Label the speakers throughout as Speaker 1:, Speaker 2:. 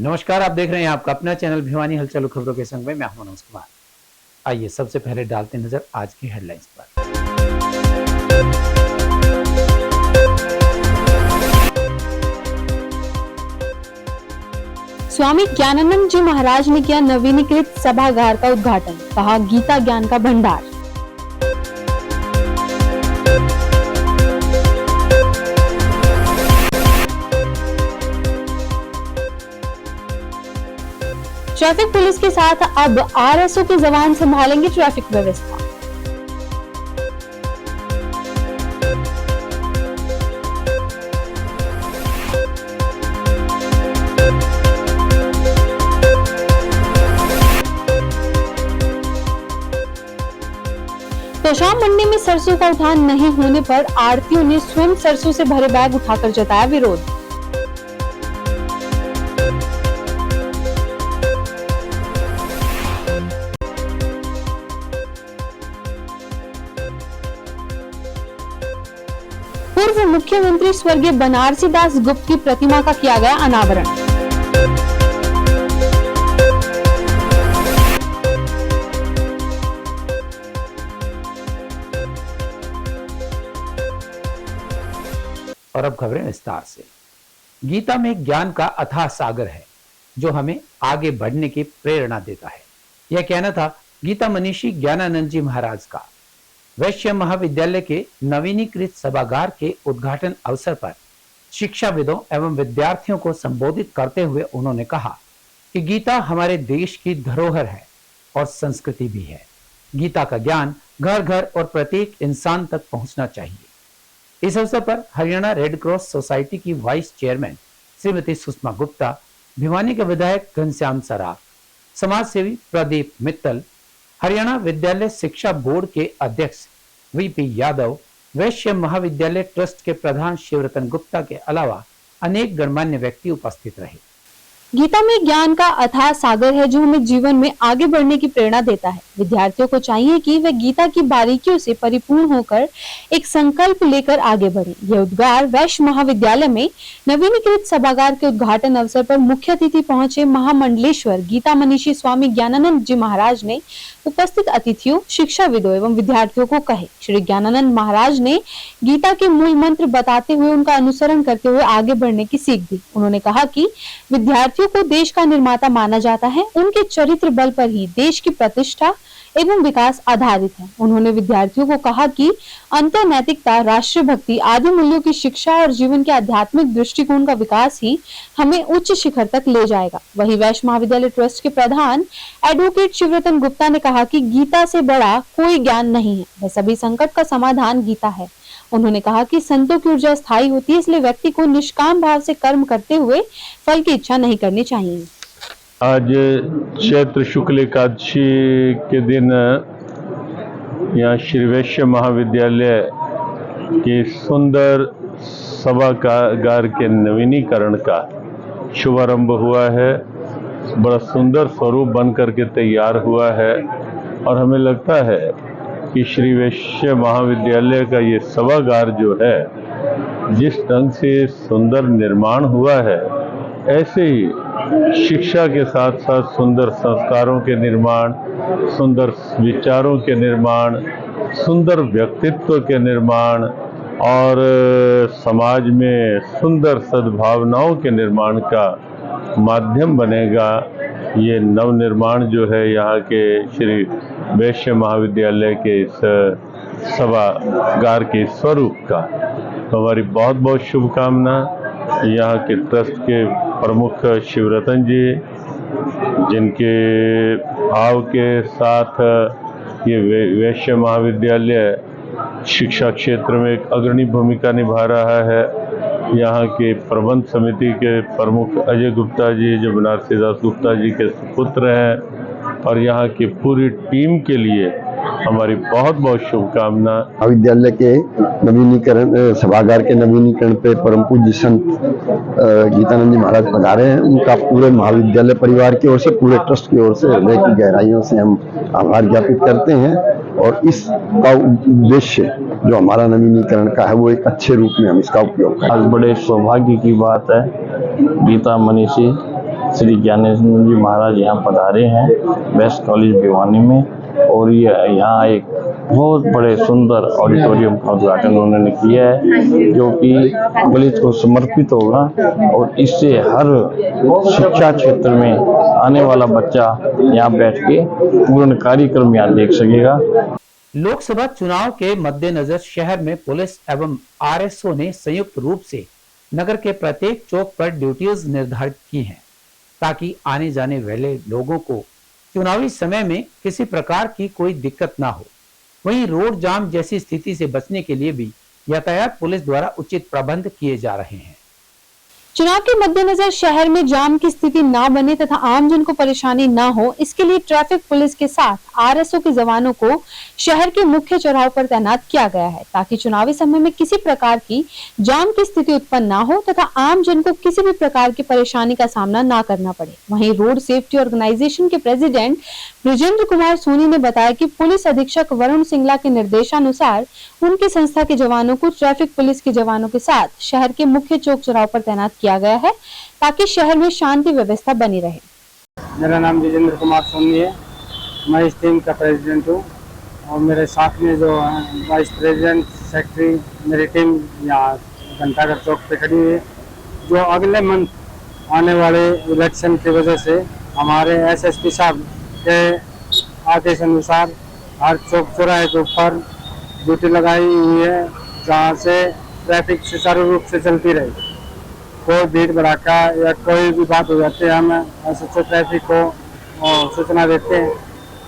Speaker 1: नमस्कार, आप देख रहे हैं आपका अपना चैनल भिवानी हलचल खबरों के संग में मैं हूं मनोज कुमार। आइए सबसे पहले डालते नजर आज की हेडलाइंस पर।
Speaker 2: स्वामी ज्ञानानंद जी महाराज ने किया नवीनीकृत सभागार का उद्घाटन, कहा गीता ज्ञान का भंडार। ट्रैफिक पुलिस के साथ अब आरएसओ के जवान संभालेंगे ट्रैफिक व्यवस्था। तोशाम मंडी में सरसों का उठान नहीं होने पर आढ़तियों ने स्वयं सरसों से भरे बैग उठाकर जताया विरोध। पूर्व मुख्यमंत्री स्वर्गीय बनारसी दास गुप्त की प्रतिमा का किया गया अनावरण।
Speaker 1: और अब खबरें विस्तार से। गीता में ज्ञान का अथाह सागर है जो हमें आगे बढ़ने की प्रेरणा देता है। यह कहना था गीता मनीषी ज्ञानानंद जी महाराज का। वैश्य महाविद्यालय के नवीनीकृत सभागार के उद्घाटन अवसर पर शिक्षाविदों एवं विद्यार्थियों को संबोधित करते हुए उन्होंने कहा कि गीता हमारे देश की धरोहर है और संस्कृति भी है। गीता का ज्ञान घर घर और प्रत्येक इंसान तक पहुंचना चाहिए। इस अवसर पर हरियाणा रेड क्रॉस सोसाइटी की वाइस चेयरमैन श्रीमती सुषमा गुप्ता, भिवानी के विधायक घनश्याम सराफ, समाज सेवी प्रदीप मित्तल, हरियाणा विद्यालय शिक्षा बोर्ड के अध्यक्ष वीपी यादव, वैश्य महाविद्यालय ट्रस्ट के प्रधान शिवरतन गुप्ता के अलावा अनेक गणमान्य व्यक्ति उपस्थित रहे।
Speaker 2: गीता में ज्ञान का अथाह सागर है जो हमें जीवन में आगे बढ़ने की प्रेरणा देता है। विद्यार्थियों को चाहिए कि वे गीता की बारीकियों से परिपूर्ण होकर एक संकल्प लेकर आगे बढ़े। यह उद्गार वैश्य महाविद्यालय में नवीनीकृत सभागार के उद्घाटन अवसर पर मुख्य अतिथि पहुंचे महामंडलेश्वर गीता मनीषी स्वामी ज्ञानानंद जी महाराज ने उपस्थित अतिथियों, शिक्षाविदों एवं विद्यार्थियों को कहे। श्री ज्ञानानंद महाराज ने गीता के मूल मंत्र बताते हुए उनका अनुसरण करते हुए आगे बढ़ने की सीख दी। उन्होंने कहा कि विद्यार्थियों को देश का निर्माता माना जाता है। उनके चरित्र बल पर ही देश की प्रतिष्ठा एवं विकास आधारित है। उन्होंने विद्यार्थियों को कहा कि अंतर नैतिकता, राष्ट्रीय भक्ति आदि मूल्यों की शिक्षा और जीवन के आध्यात्मिक दृष्टिकोण का विकास ही हमें उच्च शिखर तक ले जाएगा। वहीं वैश्य महाविद्यालय ट्रस्ट के प्रधान एडवोकेट शिवरतन गुप्ता ने कहा कि गीता से बड़ा कोई ज्ञान नहीं है, वह सभी संकट का समाधान गीता है। उन्होंने कहा कि संतों की ऊर्जा स्थायी होती है, इसलिए व्यक्ति को निष्काम भाव से कर्म करते हुए फल की इच्छा नहीं करनी चाहिए।
Speaker 3: आज चैत्र शुक्ल एकादशी के दिन यहाँ श्री वैश्य महाविद्यालय के सुंदर सभागार के नवीनीकरण का शुभारंभ हुआ है। बड़ा सुंदर स्वरूप बन करके तैयार हुआ है और हमें लगता है कि श्री वैश्य महाविद्यालय का ये सभागार जो है, जिस ढंग से सुंदर निर्माण हुआ है, ऐसे ही शिक्षा के साथ साथ सुंदर संस्कारों के निर्माण, सुंदर विचारों के निर्माण, सुंदर व्यक्तित्व के निर्माण और समाज में सुंदर सद्भावनाओं के निर्माण का माध्यम बनेगा। ये नवनिर्माण जो है यहाँ के श्री वैश्य महाविद्यालय के इस सभागार के स्वरूप का, तो हमारी बहुत बहुत शुभकामना। यहाँ के ट्रस्ट के प्रमुख शिवरतन जी, जिनके भाव के साथ ये वैश्य महाविद्यालय शिक्षा क्षेत्र में एक अग्रणी भूमिका निभा रहा है। यहाँ के प्रबंध समिति के प्रमुख अजय गुप्ता जी, जो बनारसी दास गुप्ता जी के सुपुत्र हैं, और यहाँ की पूरी टीम के लिए हमारी बहुत बहुत शुभकामना।
Speaker 4: महाविद्यालय के नवीनीकरण सभागार के नवीनीकरण पे परम पूज्य संत गीतानंद जी महाराज पधारे हैं। उनका पूरे महाविद्यालय परिवार की ओर से, पूरे ट्रस्ट की ओर से हृदय की गहराइयों से हम आभार ज्ञापित करते हैं। और इसका उद्देश्य जो हमारा नवीनीकरण का है, वो एक अच्छे रूप में हम इसका उपयोग करें।
Speaker 5: आज बड़े सौभाग्य की बात है, गीता मनीषी श्री ज्ञानेश्वर जी महाराज यहाँ पधारे हैं बेस्ट कॉलेज भिवानी में, और ये यहाँ एक बहुत बड़े सुंदर ऑडिटोरियम का उद्घाटन उन्होंने किया है, जो कि कॉलेज को समर्पित होगा और इससे हर शिक्षा क्षेत्र में आने वाला बच्चा यहाँ बैठ के पूर्ण कार्यक्रम यहाँ देख सकेगा।
Speaker 1: लोकसभा चुनाव के मद्देनजर शहर में पुलिस एवं आरएसओ ने संयुक्त रूप से नगर के प्रत्येक चौक पर ड्यूटीज निर्धारित की हैं, ताकि आने जाने वाले लोगों को चुनावी समय में किसी प्रकार की कोई दिक्कत ना हो। वहीं रोड जाम जैसी स्थिति से बचने के लिए भी यातायात पुलिस द्वारा उचित प्रबंध किए जा रहे हैं।
Speaker 2: चुनाव के मद्देनजर शहर में जाम की स्थिति ना बने तथा आमजन को परेशानी ना हो, इसके लिए ट्रैफिक पुलिस के साथ आरएसओ के जवानों को शहर के मुख्य चौराहों पर तैनात किया गया है, ताकि चुनावी समय में किसी प्रकार की जाम की स्थिति उत्पन्न ना हो तथा आमजन को किसी भी प्रकार की परेशानी का सामना ना करना पड़े। वहीं रोड सेफ्टी ऑर्गेनाइजेशन के प्रेसिडेंट ब्रजेंद्र कुमार सोनी ने बताया कि पुलिस अधीक्षक वरुण सिंगला के निर्देशानुसार उनकी संस्था के जवानों को ट्रैफिक पुलिस के जवानों के साथ शहर के मुख्य चौक चौराहों पर तैनात किया गया है, ताकि शहर में शांति व्यवस्था बनी रहे।
Speaker 6: मेरा नाम ब्रजेंद्र कुमार सोनी है, मैं इस टीम का प्रेसिडेंट हूँ और मेरे साथ में जो वाइस प्रेसिडेंट सेक्रेटरी मेरी टीम यहाँ घंटाघर चौक पे खड़ी हुई है। जो अगले मंथ आने वाले इलेक्शन की वजह से हमारे एसएसपी साहब के आदेश अनुसार हर चौक चौराहे के ऊपर ड्यूटी लगाई हुई है, जहाँ से ट्रैफिक सुचारू रूप से चलती रहे। कोई भीड़ भड़ाका या कोई भी बात हो जाती है, हम एसएचओ ट्रैफिक को सूचना देते हैं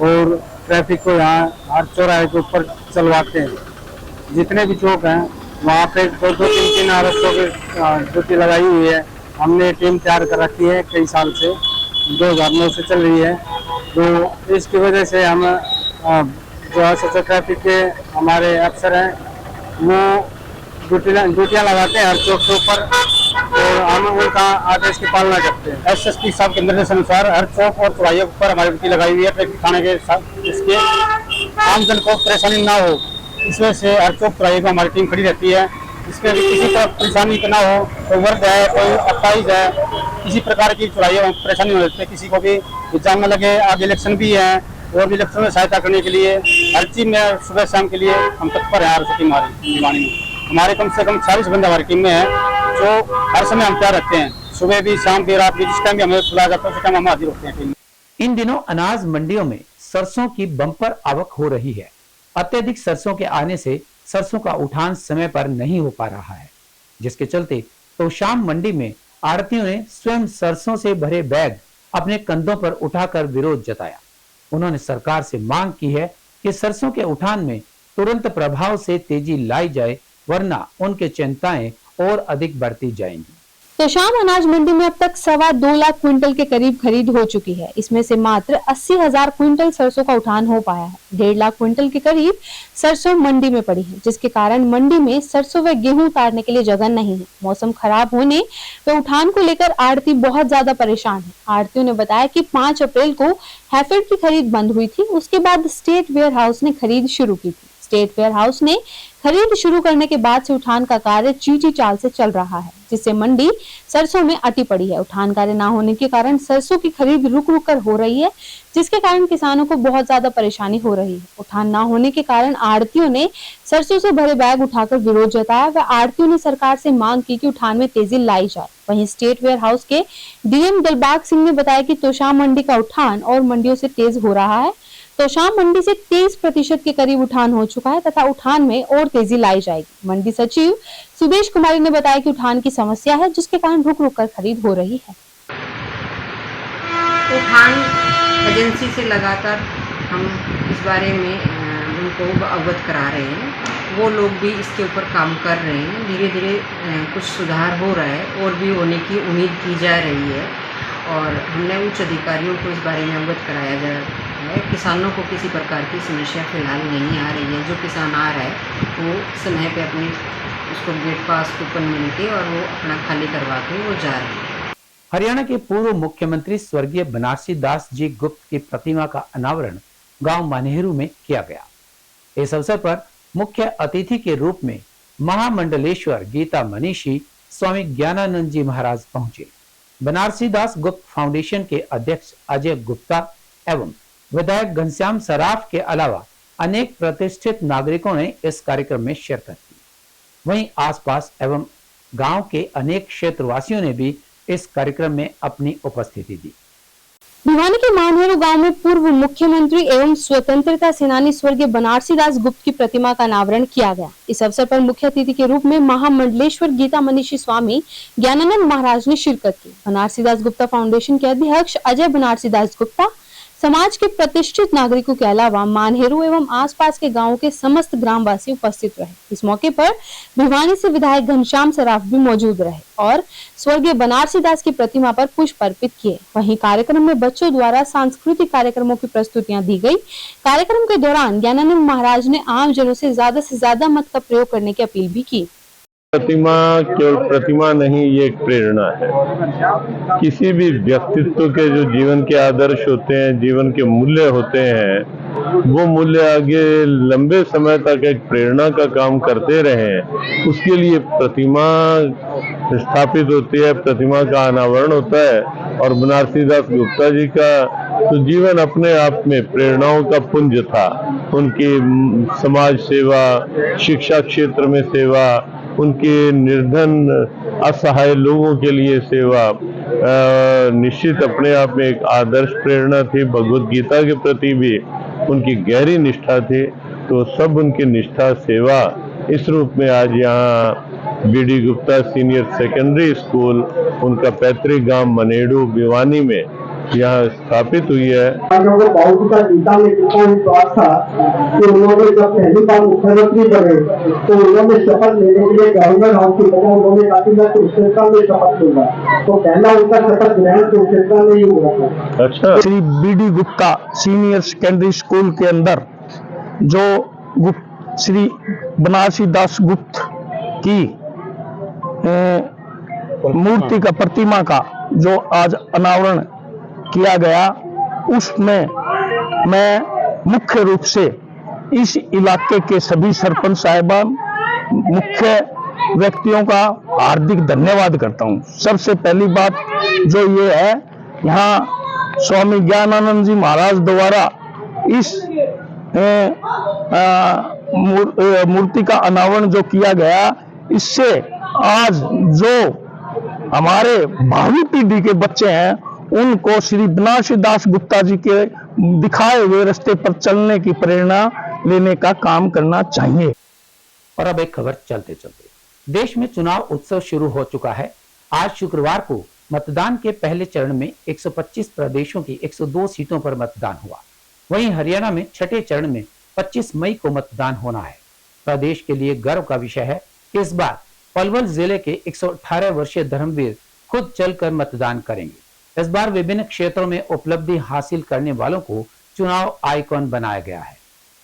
Speaker 6: और ट्रैफिक को यहाँ हर चौराहे के ऊपर चलवाते हैं। जितने भी चौक हैं वहाँ पे दो तीन आरएसओ की ड्यूटी लगाई हुई है। हमने टीम तैयार कर रखी है, कई साल से 2009 से चल रही है। तो इसकी वजह से हम जो एसएचओ ट्रैफिक के हमारे अफसर हैं वो ड्यूटियाँ लगाते हैं हर चौक के ऊपर और हम उनका आदेश की पालना करते हैं। एसएसपी साहब के निर्देश अनुसार हर चौक और चौराहे पर हमारी ड्यूटी लगाई हुई है ट्रैफिक थाने के साथ, इसके आमजन को परेशानी ना हो इस वजह से हर चौक चौराहे पर हमारी टीम खड़ी रहती है। इसमें किसी को परेशानी ना हो, कोई वर्ग है, कोई अट्ठाईस है, किसी प्रकार की चौराहे परेशानी हो जाती है, किसी को भी जाम न लगे। आगे इलेक्शन भी है और भी इलेक्शन में सहायता करने के लिए हर चीज में सुबह शाम के लिए हम तत्पर हैं। हर टीम हमारी भिवानी में हमारे कम से कम 40 बंदे हमारी टीम में है, जो हर समय हम तैयार रखते हैं, सुबह भी शाम भी रात भी, जिस टाइम भी हमें बुलाया जाता है उस टाइम हम हाजिर होते हैं टीम में।
Speaker 1: इन दिनों अनाज मंडियों में सरसों की बम्पर आवक हो रही है। अत्यधिक सरसों के आने से सरसों का उठान समय पर नहीं हो पा रहा है, जिसके चलते तो शाम मंडी में आड़तियों ने स्वयं सरसों से भरे बैग अपने कंधों पर उठाकर विरोध जताया। उन्होंने सरकार से मांग की है कि सरसों के उठान में तुरंत प्रभाव से तेजी लाई जाए, वरना उनके चिंताएं और अधिक बढ़ती जाएंगी।
Speaker 2: तो शाम अनाज मंडी में अब तक 2.25 लाख क्विंटल के करीब खरीद हो चुकी है। इसमें से मात्र 80,000 क्विंटल सरसों का उठान हो पाया है। 1.5 लाख क्विंटल के करीब सरसों मंडी में पड़ी है, जिसके कारण मंडी में सरसों व गेहूं उतारने के लिए जगह नहीं है। मौसम खराब होने व उठान को लेकर आड़ती बहुत ज्यादा परेशान है। आड़तियों ने बताया कि 5 अप्रैल को हैफेड की खरीद बंद हुई थी, उसके बाद स्टेट वेयर हाउस ने खरीद शुरू की थी। स्टेट वेयर हाउस ने खरीद शुरू करने के बाद से उठान का कार्य चीटी चाल से चल रहा है, जिससे मंडी सरसों में अटी पड़ी है। उठान कार्य न होने के कारण सरसों की खरीद रुक रुक कर हो रही है, जिसके कारण किसानों को बहुत ज्यादा परेशानी हो रही है। उठान न होने के कारण आड़तियों ने सरसों से भरे बैग उठाकर विरोध जताया व आड़तियों ने सरकार से मांग की कि उठान में तेजी लाई जाए। वहीं स्टेट वेयर हाउस के डीएम दिलबाग सिंह ने बताया कि तोशाम मंडी का उठान और मंडियों से तेज हो रहा है। तोशाम मंडी से 23% के करीब उठान हो चुका है तथा उठान में और तेजी लाई जाएगी। मंडी सचिव सुदेश कुमारी ने बताया कि उठान की समस्या है, जिसके कारण रुक रुक कर खरीद हो रही है।
Speaker 7: उठान एजेंसी से लगातार हम इस बारे में उनको अवगत करा रहे हैं, वो लोग भी इसके ऊपर काम कर रहे हैं। धीरे धीरे कुछ सुधार हो रहा है और भी होने की उम्मीद की जा रही है और हमने उच्च अधिकारियों को इस बारे में अवगत कराया जा रहा है। किसानों को किसी प्रकार की समस्या फिलहाल नहीं आ रही है। जो किसान आ रहा है वो समय पे अपनी उसको गेट पास कूपन मिल के और वो अपना खाली करवा के वो जा रहे हैं।
Speaker 1: हरियाणा के पूर्व मुख्यमंत्री स्वर्गीय बनारसी दास जी गुप्त की प्रतिमा का अनावरण गांव मानेहरू में किया गया। इस अवसर पर मुख्य अतिथि के रूप में महामंडलेश्वर गीता मनीषी स्वामी ज्ञानानंद जी महाराज पहुंचे, बनारसी दास गुप्त फाउंडेशन के अध्यक्ष अजय गुप्ता एवं विधायक घनश्याम सराफ के अलावा अनेक प्रतिष्ठित नागरिकों ने इस कार्यक्रम में शिरकत की। वहीं आसपास एवं गांव के अनेक क्षेत्रवासियों ने भी इस कार्यक्रम में अपनी उपस्थिति दी।
Speaker 2: भिवानी के मानहेरू गांव में पूर्व मुख्यमंत्री एवं स्वतंत्रता सेनानी स्वर्गीय बनारसी दास गुप्त की प्रतिमा का अनावरण किया गया। इस अवसर पर मुख्य अतिथि के रूप में महामंडलेश्वर गीता मनीषी स्वामी ज्ञानानंद महाराज ने शिरकत की। बनारसी दास गुप्ता फाउंडेशन के अध्यक्ष अजय बनारसी दास गुप्ता समाज के प्रतिष्ठित नागरिकों के अलावा मानहेरू एवं आसपास के गांवों के समस्त ग्रामवासी उपस्थित रहे। इस मौके पर भिवानी से विधायक घनश्याम सराफ भी मौजूद रहे और स्वर्गीय बनारसी दास की प्रतिमा पर पुष्प अर्पित किए। वहीं कार्यक्रम में बच्चों द्वारा सांस्कृतिक कार्यक्रमों की प्रस्तुतियां दी गई। कार्यक्रम के दौरान ज्ञानानंद महाराज ने आम जनों से ज्यादा मत का प्रयोग करने की अपील भी की।
Speaker 3: प्रतिमा केवल प्रतिमा नहीं, ये एक प्रेरणा है। किसी भी व्यक्तित्व के जो जीवन के आदर्श होते हैं, जीवन के मूल्य होते हैं, वो मूल्य आगे लंबे समय तक एक प्रेरणा का काम करते रहें, उसके लिए प्रतिमा स्थापित होती है, प्रतिमा का अनावरण होता है। और बनारसी दास गुप्ता जी का तो जीवन अपने आप में प्रेरणाओं का पुंज था। उनकी समाज सेवा, शिक्षा क्षेत्र में सेवा, उनके निर्धन असहाय लोगों के लिए सेवा निश्चित अपने आप में एक आदर्श प्रेरणा थी। भगवत गीता के प्रति भी उनकी गहरी निष्ठा थी। तो सब उनकी निष्ठा सेवा इस रूप में आज यहाँ B D Gupta senior secondary school, उनका पैतृक गांव मनेडू भिवानी में यहाँ स्थापित हुई है।
Speaker 8: गीता में कितना विश्वास था कि उन्होंने जब पहली बार मुख्यमंत्री बने तो उन्होंने शपथ लेने के लिए गवर्नर हाउस की जगह उन्होंने कहा कि मैं कुरुक्षेत्र में शपथ लूंगा। तो पहला उनका शपथ ग्रहण कुरुक्षेत्र में ही हुआ था।
Speaker 3: अच्छा।
Speaker 9: Shri B D Gupta senior secondary school के अंदर जो श्री बनारसी दास गुप्त की मूर्ति का, प्रतिमा का जो आज अनावरण किया गया, उसमें मैं मुख्य रूप से इस इलाके के सभी सरपंच साहिबान, मुख्य व्यक्तियों का हार्दिक धन्यवाद करता हूं। सबसे पहली बात जो ये है, यहाँ स्वामी ज्ञानानंद जी महाराज द्वारा इस मूर्ति का अनावरण जो किया गया, इससे आज जो हमारे भावी पीढ़ी के बच्चे हैं उनको श्री बनारसी दास गुप्ता जी के दिखाए हुए रास्ते पर चलने की प्रेरणा लेने का काम करना चाहिए।
Speaker 1: और अब एक खबर चलते चलते, देश में चुनाव उत्सव शुरू हो चुका है। आज शुक्रवार को मतदान के पहले चरण में 125 प्रदेशों की 102 सीटों पर मतदान हुआ। वहीं हरियाणा में छठे चरण में 25 मई को मतदान होना है। प्रदेश के लिए गर्व का विषय है कि इस बार पलवल जिले के 118 वर्षीय धर्मवीर खुद चलकर मतदान करेंगे। इस बार विभिन्न क्षेत्रों में उपलब्धि हासिल करने वालों को चुनाव आइकॉन बनाया गया है।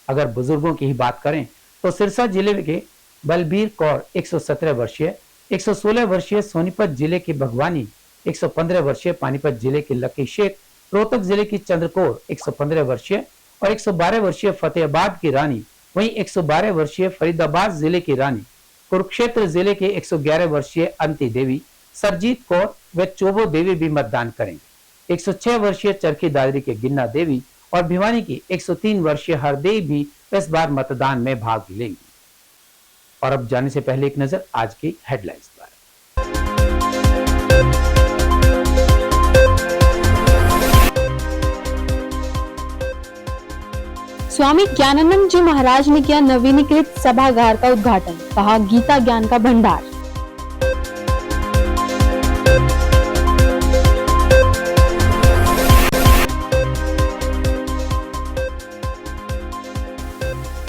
Speaker 1: अगर बुजुर्गों की ही बात करें तो सिरसा जिले के बलबीर कौर 117 वर्षीय, 116 वर्षीय सोनीपत जिले की भगवानी, 115 वर्षीय पानीपत जिले के लकी शेख, रोहतक जिले की चंद्रकौर 115 वर्षीय और 112 वर्षीय फतेहाबाद की रानी, वहीं 112 वर्षीय फरीदाबाद जिले की रानी, कुरुक्षेत्र जिले के 111 वर्षीय अंती देवी, सरजीत कौर व चोबो देवी भी मतदान करेंगे। 106 वर्षीय चरखी दादरी के गिन्ना देवी और भिवानी की 103 वर्षीय हरदेव भी इस बार मतदान में भाग लेंगी। और अब जाने से पहले एक नजर आज की हेडलाइंस पर।
Speaker 2: स्वामी ज्ञानानंद जी महाराज ने किया नवीनीकृत सभागार का उद्घाटन, कहा गीता ज्ञान का भंडार।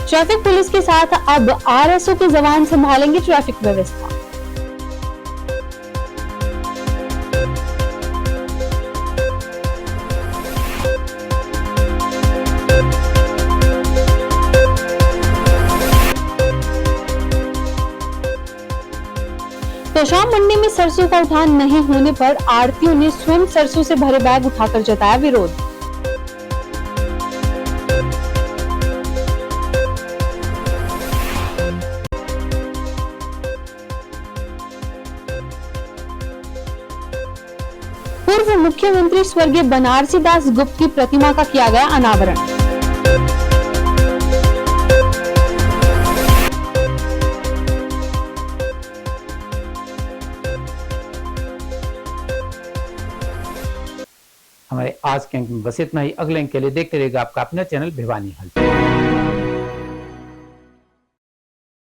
Speaker 2: ट्रैफिक पुलिस के साथ अब आरएसओ के जवान संभालेंगे ट्रैफिक व्यवस्था। तोशाम मंडी में सरसों का उठान नहीं होने पर आढ़तियों ने स्वयं सरसों से भरे बैग उठाकर जताया विरोध। पूर्व मुख्यमंत्री स्वर्गीय बनारसी दास गुप्त की प्रतिमा का किया गया अनावरण।
Speaker 1: हमारे आज के अंक में बस इतना ही। अगले अंक के लिए देखते रहिएगा आपका अपना चैनल भिवानी हलचल।